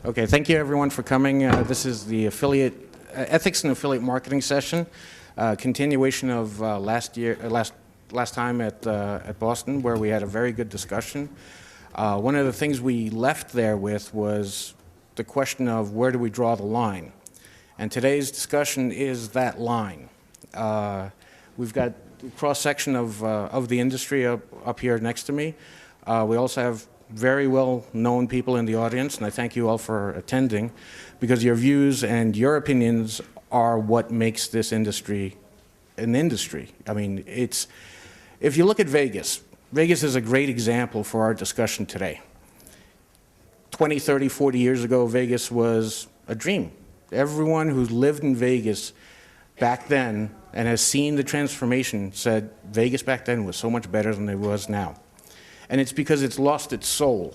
Okay, thank you everyone for coming. This is the affiliate ethics and affiliate marketing session, continuation of last time at Boston, where we had a very good discussion. One of the things we left there with was the question of where do we draw the line, and today's discussion is that line. We've got a cross-section of the industry up here next to me. We also have very well-known people in the audience, and I thank you all for attending, because your views and your opinions are what makes this industry an industry. I mean, if you look at Vegas, Vegas is a great example for our discussion today. 20, 30, 40 years ago, Vegas was a dream. Everyone who's lived in Vegas back then and has seen the transformation said Vegas back then was so much better than it was now. And it's because it's lost its soul.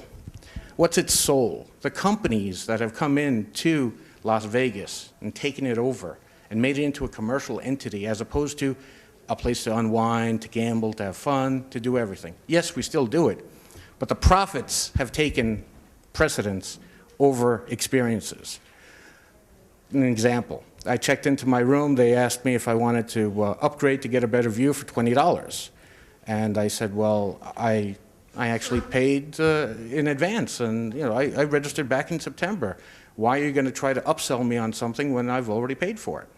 What's its soul? The companies that have come in to Las Vegas and taken it over and made it into a commercial entity as opposed to a place to unwind, to gamble, to have fun, to do everything. Yes, we still do it, but the profits have taken precedence over experiences. An example, I checked into my room, they asked me if I wanted to upgrade to get a better view for $20. And I said, well, I actually paid in advance, and I registered back in September. Why are you going to try to upsell me on something when I've already paid for it?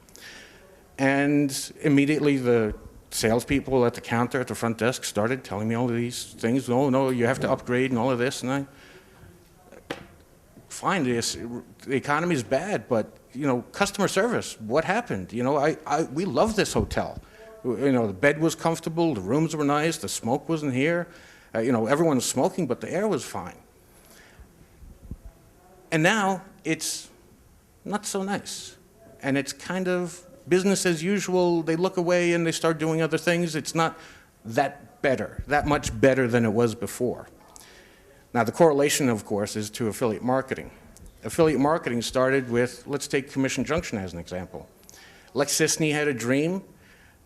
And immediately the salespeople at the counter at the front desk started telling me all of these things. No, you have to upgrade and all of this. And fine, the economy is bad, but customer service, what happened? We love this hotel. The bed was comfortable, the rooms were nice, the smoke wasn't here. Everyone was smoking, but the air was fine. And now it's not so nice. And it's kind of business as usual. They look away and they start doing other things. It's not that much better than it was before. Now, the correlation, of course, is to affiliate marketing. Affiliate marketing started with, let's take Commission Junction as an example. Lex Sisney had a dream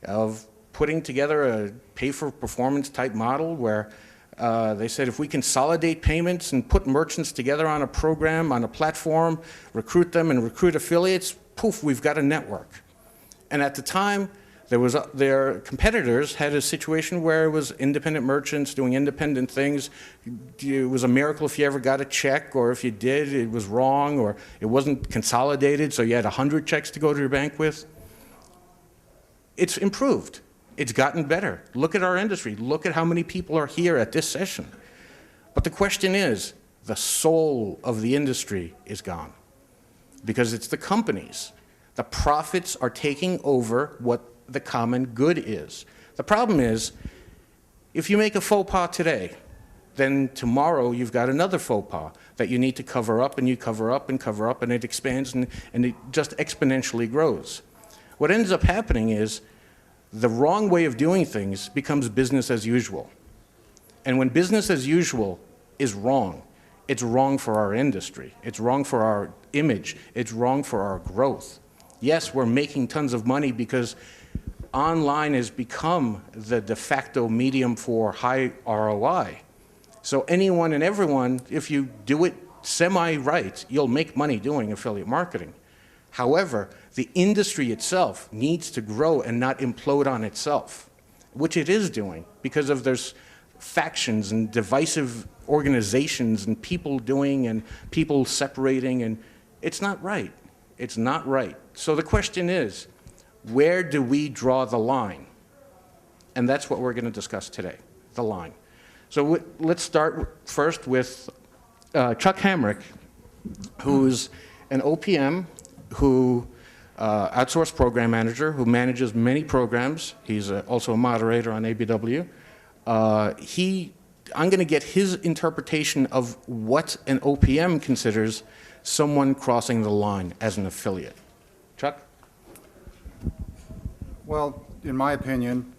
of putting together a pay-for-performance type model where they said if we consolidate payments and put merchants together on a program, on a platform, recruit them and recruit affiliates, poof, we've got a network. And at the time, their competitors had a situation where it was independent merchants doing independent things. It was a miracle if you ever got a check, or if you did, it was wrong, or it wasn't consolidated, so you had 100 checks to go to your bank with. It's improved. It's gotten better. Look at our industry. Look at how many people are here at this session. But the question is, the soul of the industry is gone because it's the companies. The profits are taking over what the common good is. The problem is, if you make a faux pas today, then tomorrow you've got another faux pas that you need to cover up, and you cover up and cover up, and it expands and it just exponentially grows. What ends up happening is the wrong way of doing things becomes business as usual. And when business as usual is wrong, it's wrong for our industry. It's wrong for our image. It's wrong for our growth. Yes, we're making tons of money because online has become the de facto medium for high ROI. So anyone and everyone, if you do it semi-right, you'll make money doing affiliate marketing. However, the industry itself needs to grow and not implode on itself, which it is doing because of there's factions and divisive organizations and people doing and people separating, and it's not right. It's not right. So the question is, where do we draw the line? And that's what we're going to discuss today, the line. So let's start first with Chuck Hamrick, who's an OPM, who outsourced program manager, who manages many programs. He's also a moderator on ABW. I'm going to get his interpretation of what an OPM considers someone crossing the line as an affiliate. Chuck? Well, in my opinion,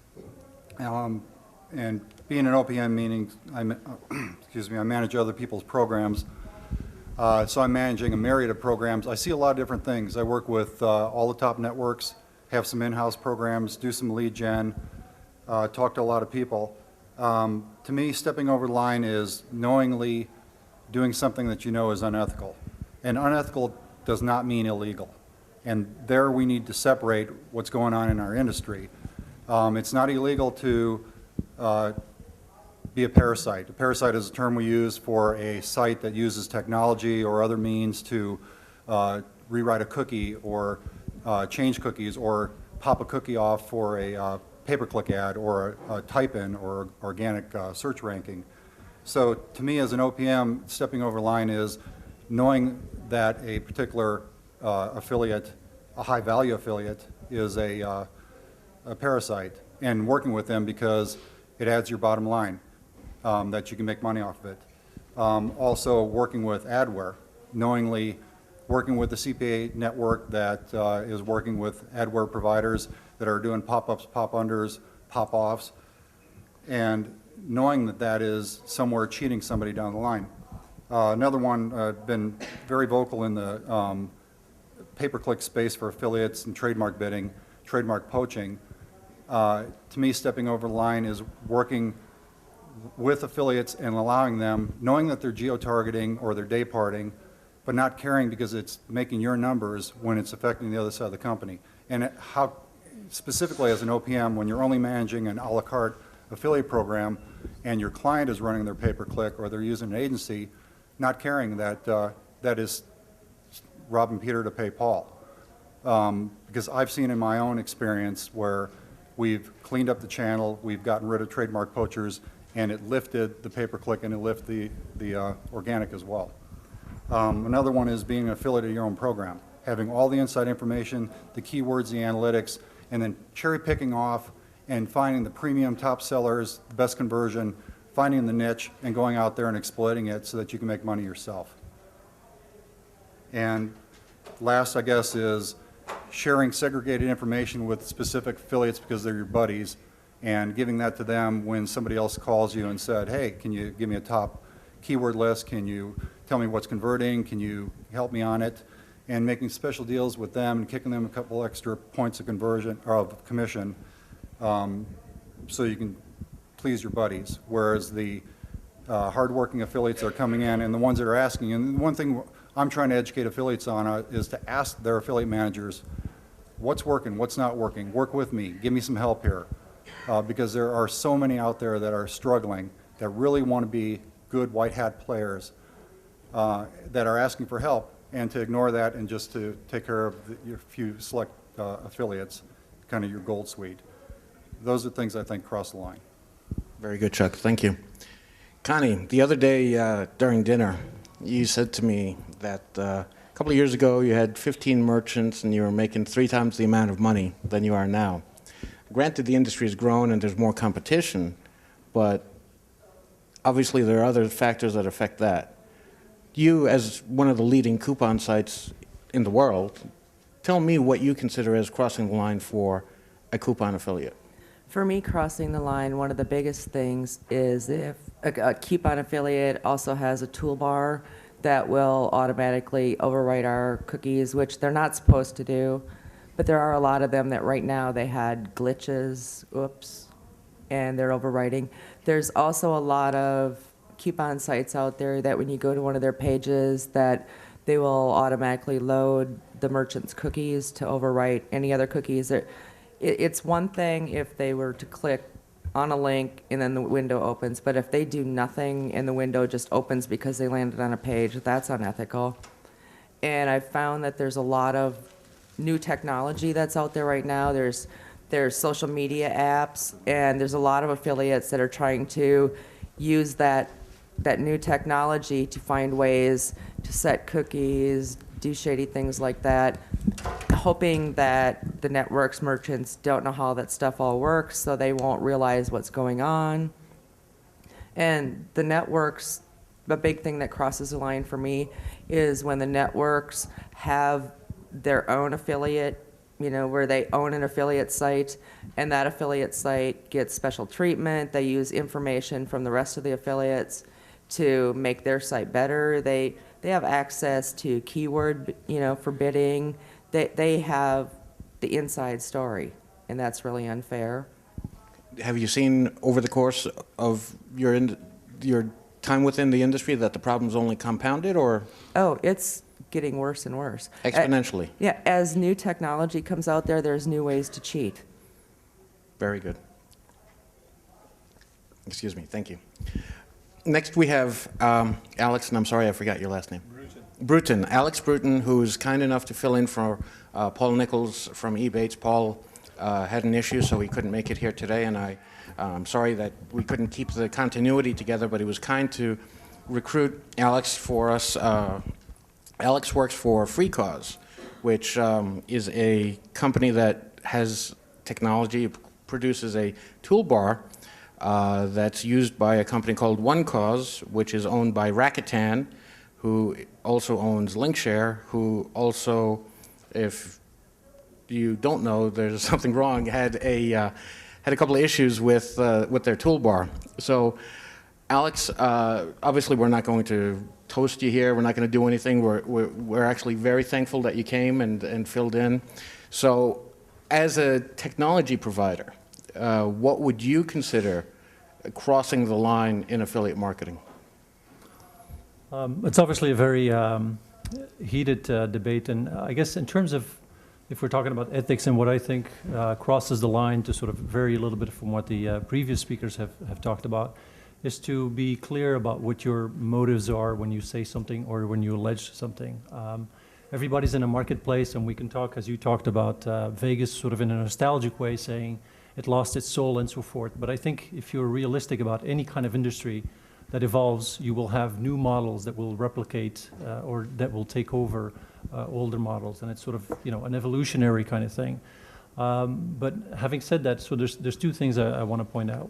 and being an OPM meaning I manage other people's programs. So I'm managing a myriad of programs. I see a lot of different things. I work with all the top networks, have some in-house programs, do some lead gen, talk to a lot of people. To me, stepping over the line is knowingly doing something that you know is unethical. And unethical does not mean illegal. And there we need to separate what's going on in our industry. It's not illegal to be a parasite. A parasite is a term we use for a site that uses technology or other means to rewrite a cookie or change cookies or pop a cookie off for a pay-per-click ad or a type-in or organic search ranking. So to me as an OPM, stepping over the line is knowing that a particular affiliate, a high-value affiliate, is a parasite, and working with them because it adds your bottom line, that you can make money off of it. Also working with adware, knowingly working with the CPA network that is working with adware providers that are doing pop-ups, pop-unders, pop-offs, and knowing that that is somewhere cheating somebody down the line. Another one, been very vocal in the pay-per-click space for affiliates and trademark bidding, trademark poaching. To me, stepping over the line is working with affiliates and allowing them, knowing that they're geo-targeting or they're day-parting, but not caring because it's making your numbers when it's affecting the other side of the company. And how, specifically as an OPM, when you're only managing an a la carte affiliate program and your client is running their pay-per-click or they're using an agency, not caring that that is robbing Peter to pay Paul. Because I've seen in my own experience where we've cleaned up the channel, we've gotten rid of trademark poachers, and it lifted the pay-per-click and it lifted the organic as well. Another one is being an affiliate of your own program, having all the inside information, the keywords, the analytics, and then cherry picking off and finding the premium top sellers, the best conversion, finding the niche and going out there and exploiting it so that you can make money yourself. And last, I guess, is sharing segregated information with specific affiliates because they're your buddies and giving that to them when somebody else calls you and said, hey, can you give me a top keyword list? Can you tell me what's converting? Can you help me on it? And making special deals with them and kicking them a couple extra points of conversion or of commission so you can please your buddies. Whereas the hardworking affiliates that are coming in and the ones that are asking, and one thing I'm trying to educate affiliates on is to ask their affiliate managers, what's working, what's not working, work with me, give me some help here. Because there are so many out there that are struggling, that really want to be good white hat players that are asking for help, and to ignore that and just to take care of your few select affiliates, kind of your gold suite. Those are things I think cross the line. Very good, Chuck. Thank you. Connie, the other day during dinner, you said to me that a couple of years ago you had 15 merchants and you were making 3 times the amount of money than you are now. Granted, the industry has grown and there's more competition, but obviously there are other factors that affect that. You, as one of the leading coupon sites in the world, tell me what you consider as crossing the line for a coupon affiliate. For me, crossing the line, one of the biggest things is if a coupon affiliate also has a toolbar that will automatically overwrite our cookies, which they're not supposed to do. But there are a lot of them that right now they had glitches, oops, and they're overwriting. There's also a lot of coupon sites out there that when you go to one of their pages that they will automatically load the merchant's cookies to overwrite any other cookies. It's one thing if they were to click on a link and then the window opens, but if they do nothing and the window just opens because they landed on a page, that's unethical. And I've found that there's a lot of new technology that's out there right now. There's social media apps, and there's a lot of affiliates that are trying to use that new technology to find ways to set cookies, do shady things like that, hoping that the network's merchants don't know how that stuff all works, so they won't realize what's going on. And the networks, the big thing that crosses the line for me is when the networks have their own affiliate, you know, where they own an affiliate site, and that affiliate site gets special treatment. They use information from the rest of the affiliates to make their site better. They have access to keyword, you know, for bidding. They have the inside story, and that's really unfair. Have you seen over the course of your time within the industry that the problem's only compounded, or? Oh, it's getting worse and worse. Exponentially. Yeah, as new technology comes out there, there's new ways to cheat. Very good. Excuse me, thank you. Next we have Alex, and I'm sorry I forgot your last name. Brutin. Alex Brutin, who's kind enough to fill in for Paul Nichols from eBates. Paul had an issue, so he couldn't make it here today, and I'm sorry that we couldn't keep the continuity together, but he was kind to recruit Alex for us. Alex works for FreeCause, which is a company that has technology, produces a toolbar that's used by a company called OneCause, which is owned by Rakuten, who also owns Linkshare, who also, if you don't know, there's something wrong, had a couple of issues with their toolbar. So, Alex, obviously we're not going to toast you here. We're not going to do anything. We're actually very thankful that you came and filled in. So, as a technology provider, what would you consider crossing the line in affiliate marketing? It's obviously a very heated debate, and I guess in terms of, if we're talking about ethics and what I think crosses the line, to sort of vary a little bit from what the previous speakers have talked about, is to be clear about what your motives are when you say something or when you allege something. Everybody's in a marketplace, and we can talk, as you talked about, Vegas sort of in a nostalgic way, saying it lost its soul and so forth. But I think if you're realistic about any kind of industry that evolves, you will have new models that will replicate or that will take over older models, and it's sort of, you know, an evolutionary kind of thing. But having said that, so there's two things I want to point out.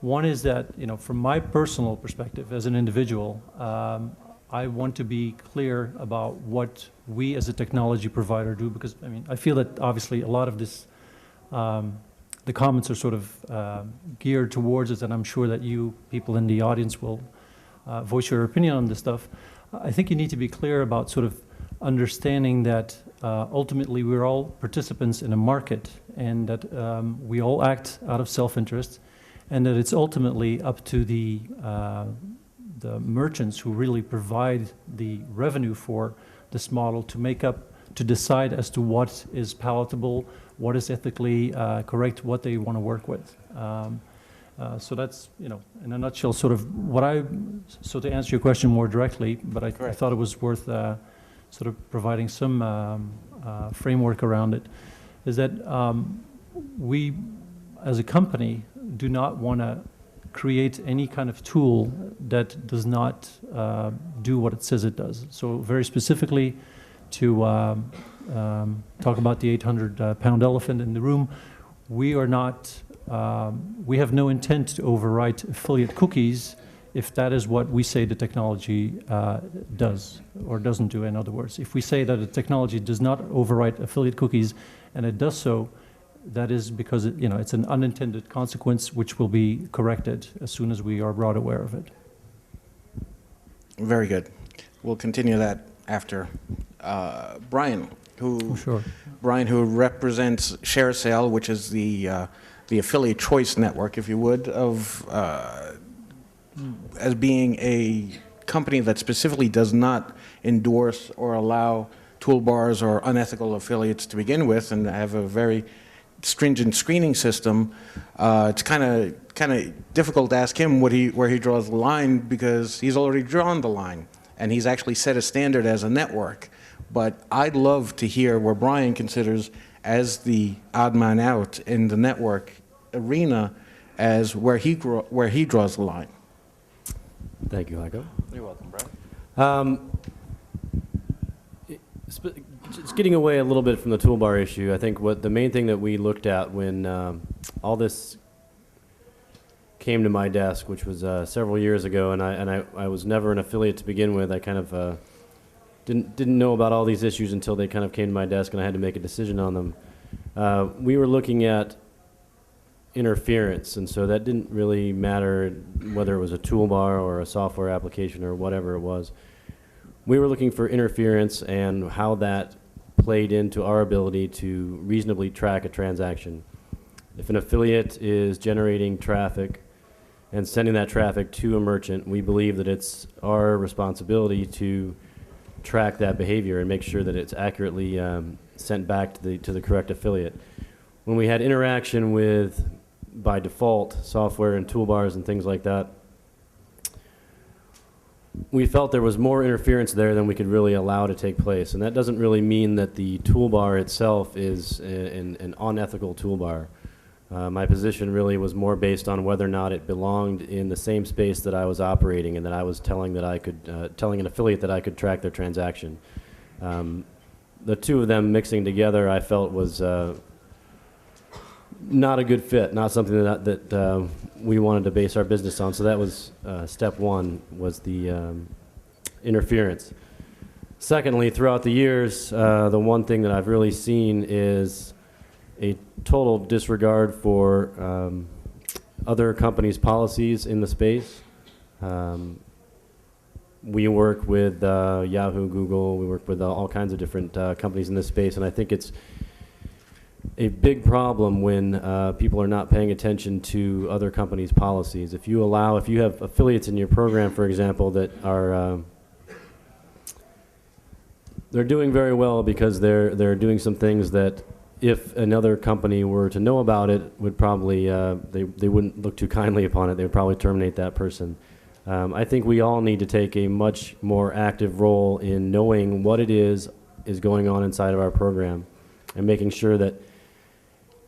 One is that, you know, from my personal perspective as an individual, I want to be clear about what we as a technology provider do, because I mean, I feel that obviously a lot of this, the comments are sort of geared towards us, and I'm sure that you people in the audience will voice your opinion on this stuff. I think you need to be clear about sort of understanding that ultimately we're all participants in a market, and that we all act out of self-interest, and that it's ultimately up to the merchants who really provide the revenue for this model to decide as to what is palatable, what is ethically correct, what they want to work with. So that's, you know, in a nutshell, sort of so to answer your question more directly, but I thought it was worth sort of providing some framework around it, is that we, as a company, do not want to create any kind of tool that does not do what it says it does. So very specifically, to talk about the 800-pound elephant in the room, we are not, we have no intent to overwrite affiliate cookies if that is what we say the technology does or doesn't do. In other words, if we say that the technology does not overwrite affiliate cookies and it does so, that is because it, you know, it's an unintended consequence which will be corrected as soon as we are brought aware of it. Very good. We'll continue that after Brian, who Brian, who represents ShareSale, which is the affiliate choice network, if you would, of as being a company that specifically does not endorse or allow toolbars or unethical affiliates to begin with, and have a very stringent screening system. It's kind of difficult to ask him where he draws the line, because he's already drawn the line, and he's actually set a standard as a network. But I'd love to hear where Brian considers, as the odd man out in the network arena, as where he draws the line. Thank you, Haiko. You're welcome, Brian. Just getting away a little bit from the toolbar issue, I think what the main thing that we looked at when all this came to my desk, which was several years ago, and I was never an affiliate to begin with. I kind of didn't know about all these issues until they kind of came to my desk, and I had to make a decision on them. We were looking at interference, and so that didn't really matter whether it was a toolbar or a software application or whatever it was. We were looking for interference and how that played into our ability to reasonably track a transaction. If an affiliate is generating traffic and sending that traffic to a merchant, we believe that it's our responsibility to track that behavior and make sure that it's accurately sent back to the correct affiliate. When we had interaction with, by default, software and toolbars and things like that, we felt there was more interference there than we could really allow to take place. And that doesn't really mean that the toolbar itself is an unethical toolbar. My position really was more based on whether or not it belonged in the same space that I was operating, and that I was telling an affiliate that I could track their transaction. The two of them mixing together, I felt was not a good fit, not something that we wanted to base our business on. So that was step one, was the interference. Secondly, throughout the years, the one thing that I've really seen is a total disregard for other companies' policies in the space. We work with Yahoo, Google, we work with all kinds of different companies in this space, and I think it's a big problem when people are not paying attention to other companies' policies. If you have affiliates in your program, for example, that are they're doing very well because they're doing some things that, if another company were to know about it, would probably they wouldn't look too kindly upon it. They would probably terminate that person. I think we all need to take a much more active role in knowing what it is going on inside of our program, and making sure that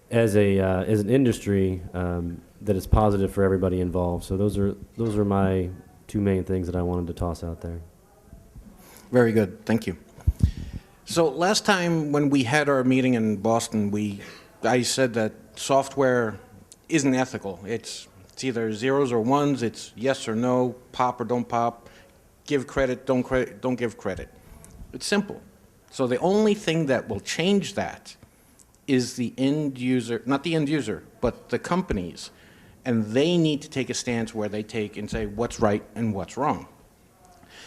as an industry that it's positive for everybody involved. So those are my two main things that I wanted to toss out there. Very good. Thank you. So last time when we had our meeting in Boston, I said that software isn't ethical. It's either zeros or ones. It's yes or no, pop or don't pop, give credit, don't give credit. It's simple. So the only thing that will change that is the end user, not the end user, but the companies. And they need to take a stance where they take and say what's right and what's wrong.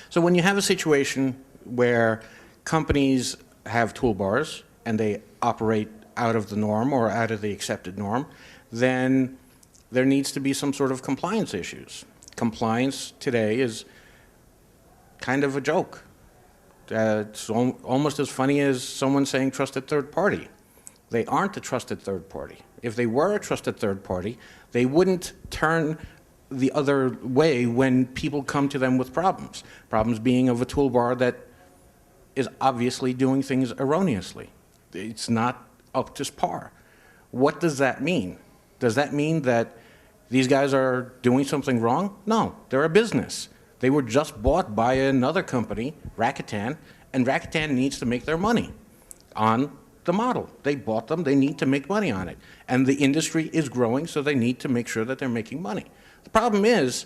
So when you have a situation where companies have toolbars and they operate out of the norm or out of the accepted norm, then there needs to be some sort of compliance issues. Compliance today is kind of a joke. It's almost as funny as someone saying trusted third party. They aren't a trusted third party. If they were a trusted third party, they wouldn't turn the other way when people come to them with problems. Problems being of a toolbar that is obviously doing things erroneously. It's not up to par. What does that mean? Does that mean that these guys are doing something wrong? No, they're a business. They were just bought by another company, Rakuten, and Rakuten needs to make their money on the model. They bought them, they need to make money on it. And the industry is growing, so they need to make sure that they're making money. The problem is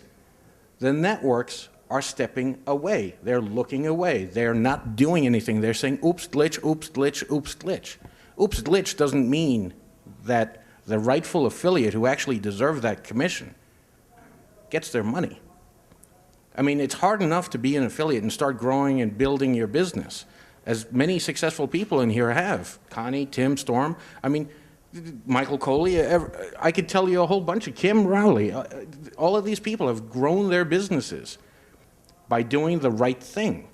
the networks are stepping away. They're looking away. They're not doing anything. They're saying, oops, glitch, oops, glitch, oops, glitch. Oops, glitch doesn't mean that the rightful affiliate who actually deserves that commission gets their money. I mean, it's hard enough to be an affiliate and start growing and building your business, as many successful people in here have. Connie, Tim, Storm, I mean, Michael Coley, I could tell you a whole bunch of, Kim Rowley, all of these people have grown their businesses by doing the right thing.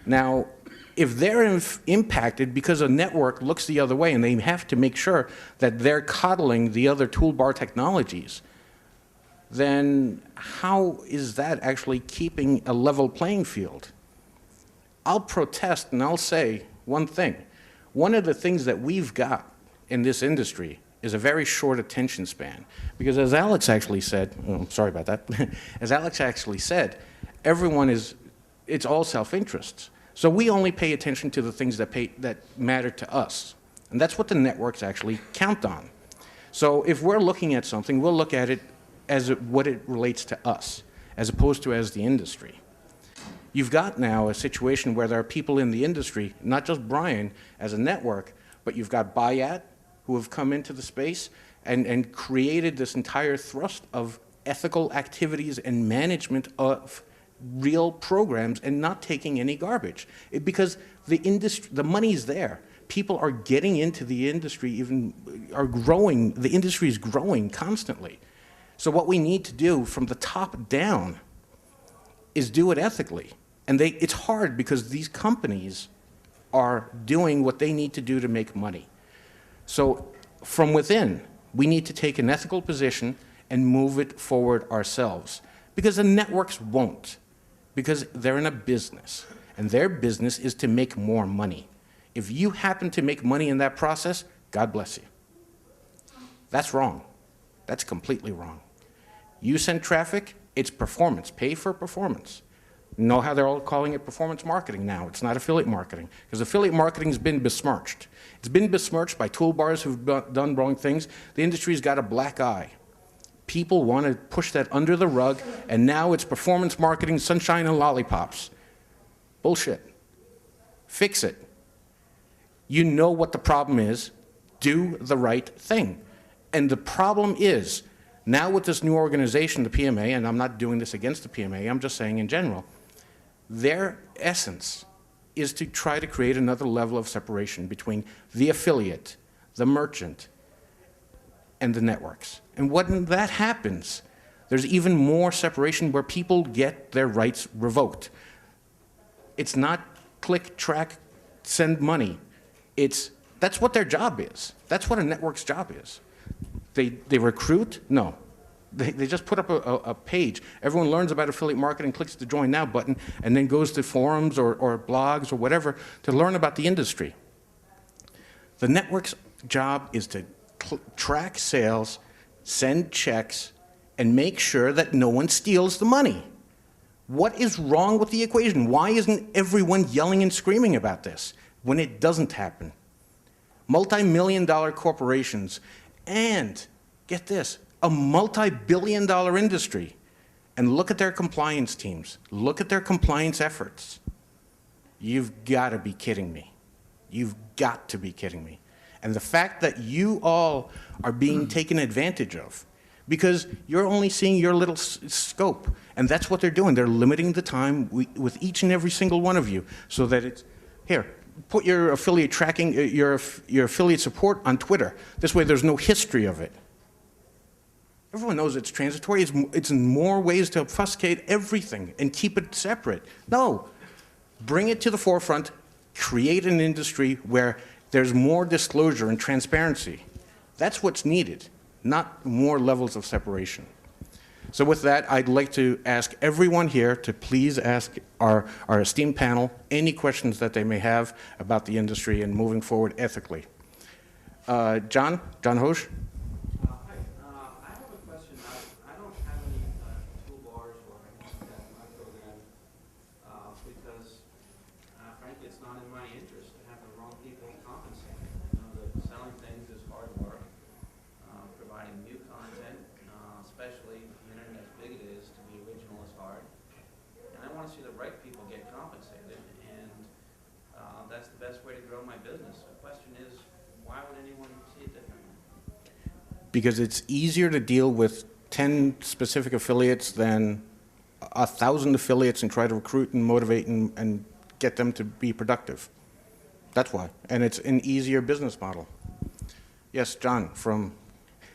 Now, if they're impacted because a network looks the other way and they have to make sure that they're coddling the other toolbar technologies, then how is that actually keeping a level playing field? I'll protest and I'll say one thing. One of the things that we've got in this industry is a very short attention span. Because as Alex actually said, sorry about that, as Alex actually said, it's all self-interest. So we only pay attention to the things that matter to us. And that's what the networks actually count on. So if we're looking at something, we'll look at it as what it relates to us, as opposed to as the industry. You've got now a situation where there are people in the industry, not just Brian as a network, but you've got Bayat, who have come into the space and created this entire thrust of ethical activities and management of real programs and not taking any garbage. Because the money's there. People are getting into the industry, are growing. The industry is growing constantly. So what we need to do from the top down is do it ethically. And it's hard because these companies are doing what they need to do to make money. So from within, we need to take an ethical position and move it forward ourselves. Because the networks won't, because they're in a business, and their business is to make more money. If you happen to make money in that process, God bless you. That's wrong. That's completely wrong. You send traffic, it's performance. Pay for performance. You know how they're all calling it performance marketing now? It's not affiliate marketing, because affiliate marketing has been besmirched. It's been besmirched by toolbars who've done wrong things. The industry's got a black eye. People want to push that under the rug, and now it's performance marketing, sunshine and lollipops. Bullshit. Fix it. You know what the problem is. Do the right thing. And the problem is, now with this new organization, the PMA, and I'm not doing this against the PMA, I'm just saying in general, their essence is to try to create another level of separation between the affiliate, the merchant, and the networks. And when that happens, there's even more separation where people get their rights revoked. It's not click, track, send money. That's what their job is. That's what a network's job is. They recruit? No. They just put up a page. Everyone learns about affiliate marketing, clicks the Join Now button, and then goes to forums or blogs or whatever to learn about the industry. The network's job is to track sales, send checks, and make sure that no one steals the money. What is wrong with the equation? Why isn't everyone yelling and screaming about this when it doesn't happen? Multi-million-dollar corporations and, get this, a multi-billion-dollar industry. And look at their compliance teams. Look at their compliance efforts. You've got to be kidding me. You've got to be kidding me. And the fact that you all are being taken advantage of, because you're only seeing your little scope. And that's what they're doing. They're limiting the time with each and every single one of you so that it's, here, put your affiliate tracking, your affiliate support on Twitter. This way there's no history of it. Everyone knows it's transitory. It's in more ways to obfuscate everything and keep it separate. No, bring it to the forefront, create an industry where there's more disclosure and transparency. That's what's needed, not more levels of separation. So with that, I'd like to ask everyone here to please ask our esteemed panel any questions that they may have about the industry and moving forward ethically. John Hosch? Hi. I have a question. I don't have any toolbars or anything like that in my program because, frankly, it's not in my interest to have the wrong people compensated. I know that selling things is hard work. Providing new content, especially the internet as big it is, to be original is hard. And I want to see the right people get compensated, and that's the best way to grow my business. The question is, why would anyone see it differently? Because it's easier to deal with 10 specific affiliates than 1,000 affiliates and try to recruit and motivate and get them to be productive. That's why. And it's an easier business model. Yes, John from...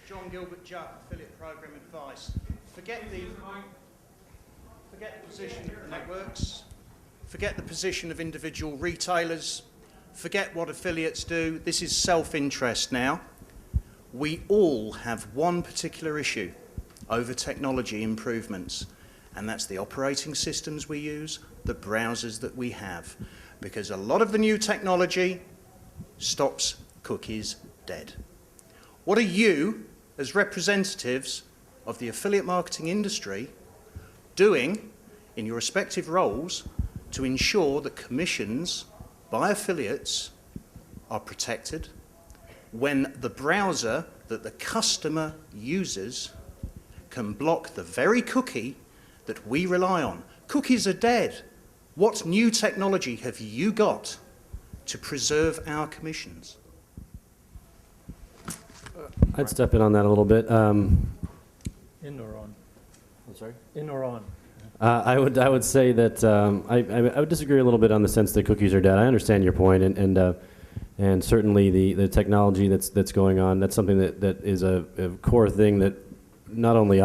John Gilbert Jupp, Affiliate Program Advice. Forget the position of the networks, forget the position of individual retailers, forget what affiliates do. This is self-interest now. We all have one particular issue over technology improvements, and that's the operating systems we use, the browsers that we have, because a lot of the new technology stops cookies dead. What are you, as representatives of the affiliate marketing industry, doing in your respective roles to ensure that commissions by affiliates are protected when the browser that the customer uses can block the very cookie that we rely on? Cookies are dead. What new technology have you got to preserve our commissions? I'd step in on that a little bit. In or on? I'm sorry? In or on? I would say that I would disagree a little bit on the sense that cookies are dead. I understand your point, and certainly the technology that's going on, that's something that is a core thing that not only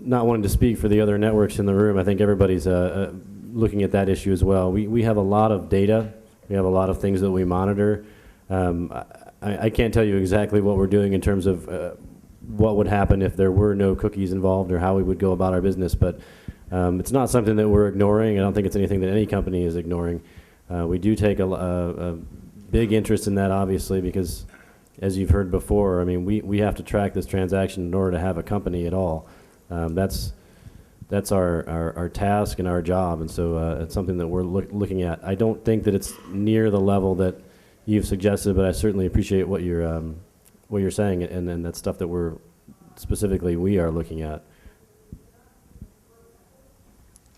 not wanting to speak for the other networks in the room, I think everybody's looking at that issue as well. We have a lot of data. We have a lot of things that we monitor. I can't tell you exactly what we're doing in terms of what would happen if there were no cookies involved or how we would go about our business, but it's not something that we're ignoring. I don't think it's anything that any company is ignoring. We do take a big interest in that, obviously, because as you've heard before, I mean, we have to track this transaction in order to have a company at all. That's our task and our job, and so it's something that we're looking at. I don't think that it's near the level that you've suggested, but I certainly appreciate what you're saying, and that's stuff that we are looking at.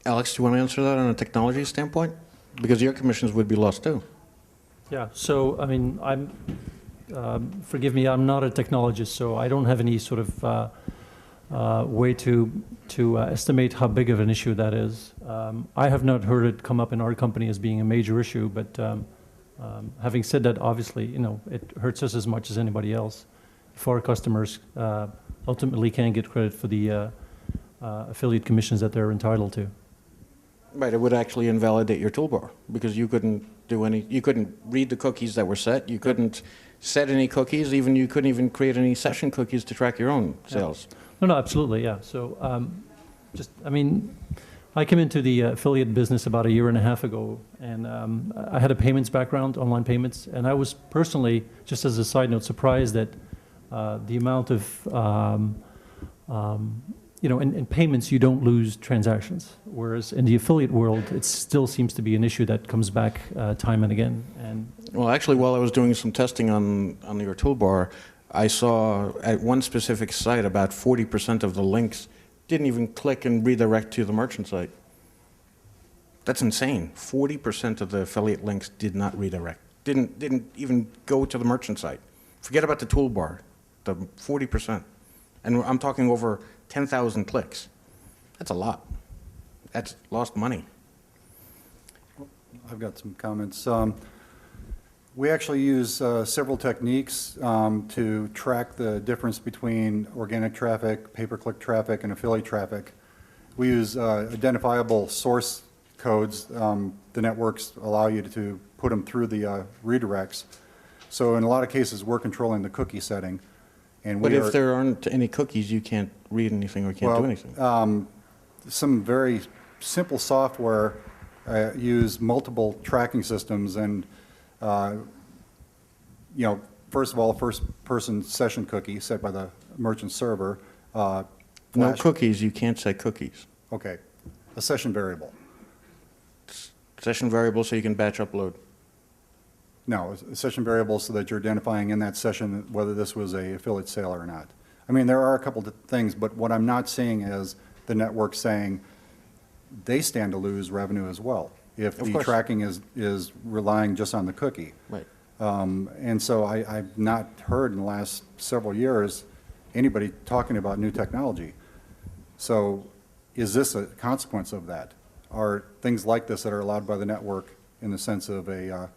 Alex, do you want to answer that on a technology standpoint? Because your commissions would be lost too. Yeah, so, I mean, forgive me, I'm not a technologist, so I don't have any sort of way to estimate how big of an issue that is. I have not heard it come up in our company as being a major issue, but having said that, obviously, you know, it hurts us as much as anybody else. If our customers ultimately can't get credit for the affiliate commissions that they're entitled to. Right, it would actually invalidate your toolbar because you couldn't you couldn't read the cookies that were set. You couldn't set any cookies. You couldn't even create any session cookies to track your own sales. No, absolutely, yeah. So, I mean, I came into the affiliate business about 1.5 years ago, and I had a payments background, online payments, and I was personally, just as a side note, surprised that the amount of, you know, in payments, you don't lose transactions, whereas in the affiliate world, it still seems to be an issue that comes back time and again. And well, actually, while I was doing some testing on your toolbar, I saw at one specific site about 40% of the links didn't even click and redirect to the merchant site. That's insane. 40% of the affiliate links did not redirect, didn't even go to the merchant site. Forget about the toolbar, the 40%. And I'm talking over 10,000 clicks. That's a lot. That's lost money. I've got some comments. We actually use several techniques to track the difference between organic traffic, pay-per-click traffic, and affiliate traffic. We use identifiable source codes. The networks allow you to put them through the redirects. So in a lot of cases, we're controlling the cookie setting. And but if there aren't any cookies, you can't read anything or can't do anything. Some very simple software use multiple tracking systems, and you know, first of all, first-person session cookie set by the merchant server. No cookies, you can't set cookies. Okay, a session variable. Session variable so you can batch upload. No, a session variable so that you're identifying in that session whether this was a affiliate sale or not. I mean, there are a couple of things, but what I'm not seeing is the network saying they stand to lose revenue as well if the tracking is relying just on the cookie. Right. And so I've not heard in the last several years anybody talking about new technology. So is this a consequence of that? Are things like this that are allowed by the network in the sense of a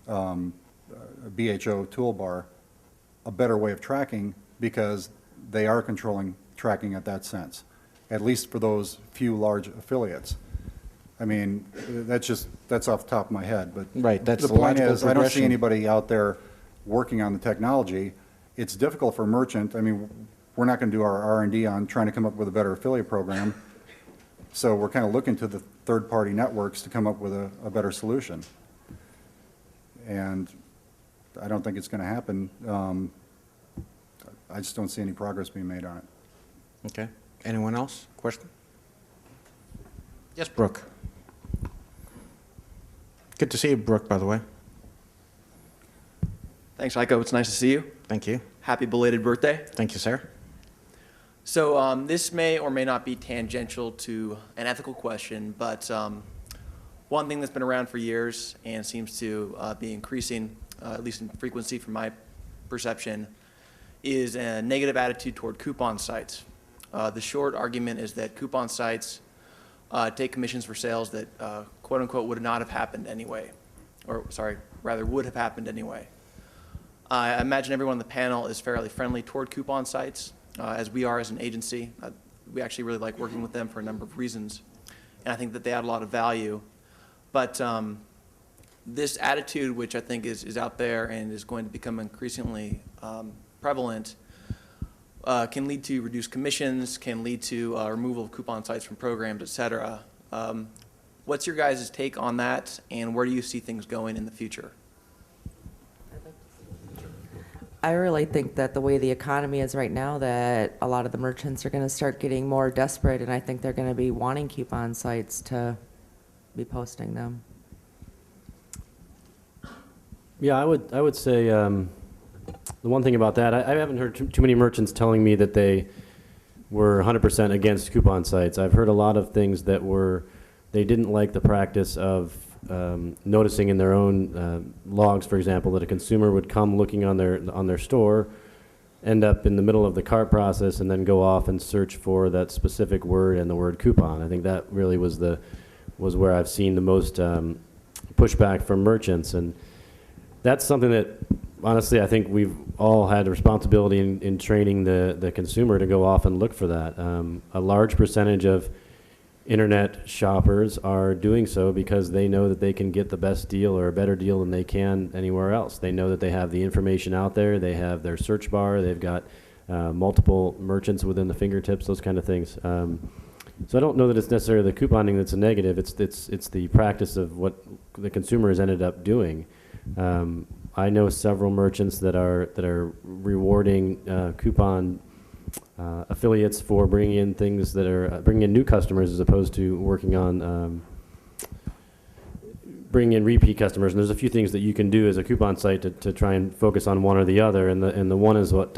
BHO toolbar a better way of tracking because they are controlling tracking at that sense, at least for those few large affiliates? I mean, that's off the top of my head, but right, that's the point is, I don't see progression. anybody out there working on the technology. It's difficult for a merchant. I mean, we're not going to do our R&D on trying to come up with a better affiliate program, so we're kind of looking to the third-party networks to come up with a better solution. And I don't think it's going to happen. I just don't see any progress being made on it. Okay. Anyone else? Question? Yes, Brooke. Good to see you, Brooke, by the way. Thanks, Haiko. It's nice to see you. Thank you. Happy belated birthday. Thank you, sir. So this may or may not be tangential to an ethical question, but one thing that's been around for years and seems to be increasing, at least in frequency from my perception, is a negative attitude toward coupon sites. The short argument is that coupon sites take commissions for sales that quote unquote would not have happened anyway, or sorry, rather would have happened anyway. I imagine everyone on the panel is fairly friendly toward coupon sites, as we are as an agency. we actually really like working with them for a number of reasons. And I think that they add a lot of value. But this attitude, which I think is out there and is going to become increasingly prevalent, can lead to reduced commissions, can lead to removal of coupon sites from programs, et cetera. What's your guys' take on that, and where do you see things going in the future? I really think that the way the economy is right now, that a lot of the merchants are going to start getting more desperate, and I think they're going to be wanting coupon sites to be posting them. Yeah, I would say the one thing about that, I haven't heard too many merchants telling me that they were 100% against coupon sites. I've heard a lot of things that they didn't like the practice of noticing in their own logs, for example, that a consumer would come looking on their store, end up in the middle of the cart process, and then go off and search for that specific word and the word coupon. I think that really was where I've seen the most pushback from merchants, and that's something that honestly I think we've all had a responsibility in training the consumer to go off and look for that. A large percentage of internet shoppers are doing so because they know that they can get the best deal or a better deal than they can anywhere else. They know that they have the information out there, they have their search bar, they've got multiple merchants within the fingertips, those kind of things. So I don't know that it's necessarily the couponing that's a negative, it's the practice of what the consumer has ended up doing. I know several merchants that are rewarding coupon affiliates for bringing in things that are bringing in new customers as opposed to working on bringing in repeat customers. And there's a few things that you can do as a coupon site to try and focus on one or the other. And the one is what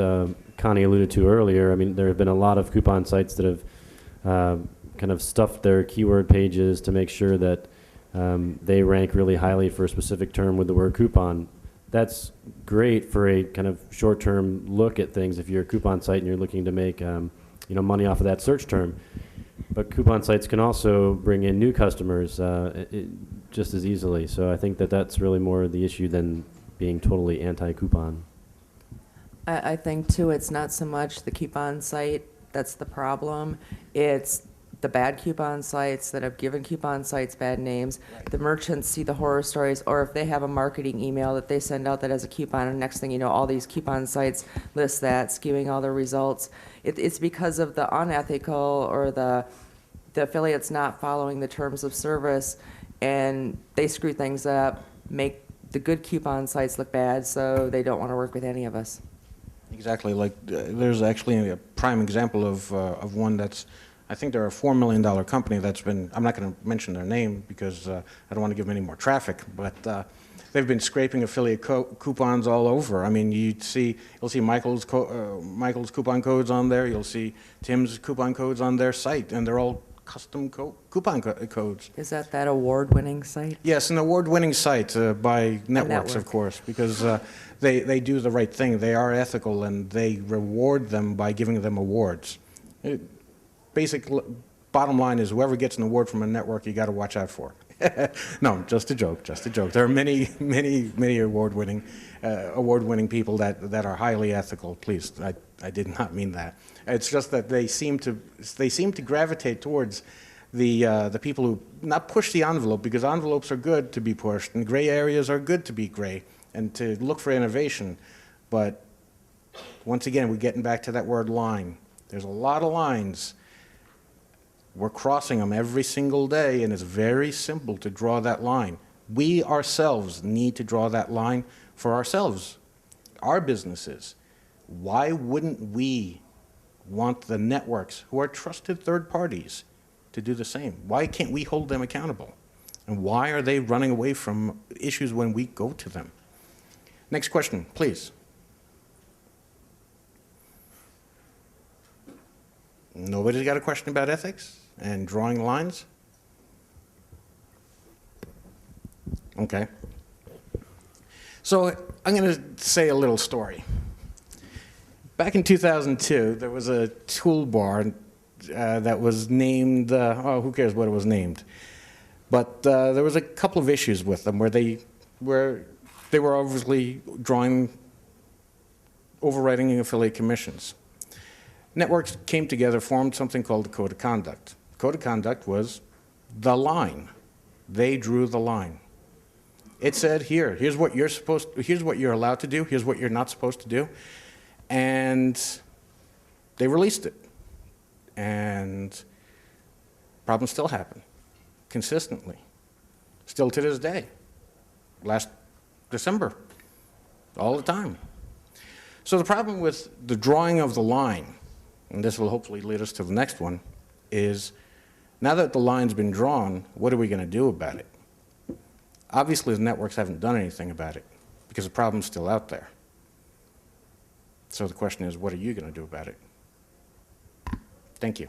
Connie alluded to earlier. I mean, there have been a lot of coupon sites that have kind of stuffed their keyword pages to make sure that they rank really highly for a specific term with the word coupon. That's great for a kind of short-term look at things if you're a coupon site and you're looking to make money off of that search term. But coupon sites can also bring in new customers just as easily. So I think that that's really more the issue than being totally anti-coupon. I think too, it's not so much the coupon site that's the problem. It's the bad coupon sites that have given coupon sites bad names. The merchants see the horror stories, or if they have a marketing email that they send out that has a coupon, and next thing you know, all these coupon sites list that, skewing all the results. It's because of the unethical or the affiliates not following the terms of service, and they screw things up, make the good coupon sites look bad, so they don't want to work with any of us. Exactly. Like there's actually a prime example of one that's, I think they're a $4 million company that's been, I'm not going to mention their name because I don't want to give them any more traffic, but they've been scraping affiliate coupons all over. I mean, you'll see Michael's coupon codes on there, you'll see Tim's coupon codes on their site, and they're all custom coupon codes. Is that award-winning site? Yes, an award-winning site by networks, of course, because they do the right thing. They are ethical, and they reward them by giving them awards. Basic bottom line is whoever gets an award from a network, you got to watch out for. No, just a joke, just a joke. There are many award-winning people that are highly ethical. Please, I did not mean that. It's just that they seem to gravitate towards the people who not push the envelope, because envelopes are good to be pushed and gray areas are good to be gray and to look for innovation. But once again, we're getting back to that word line. There's a lot of lines. We're crossing them every single day, and it's very simple to draw that line. We ourselves need to draw that line for ourselves, our businesses. Why wouldn't we want the networks, who are trusted third parties, to do the same? Why can't we hold them accountable? And why are they running away from issues when we go to them? Next question, please. Nobody's got a question about ethics and drawing lines? Okay. So I'm going to say a little story. Back in 2002, there was a toolbar that was named, who cares what it was named? But there was a couple of issues with them where they were obviously overriding affiliate commissions. networks came together, formed something called the Code of Conduct. Code of Conduct was the line. They drew the line. It said, here's what you're allowed to do, here's what you're not supposed to do. And they released it. And problems still happen, consistently. Still to this day. Last December, all the time. So the problem with the drawing of the line, and this will hopefully lead us to the next one, is now that the line's been drawn, what are we going to do about it? Obviously, the networks haven't done anything about it because the problem's still out there. So the question is, what are you going to do about it? Thank you.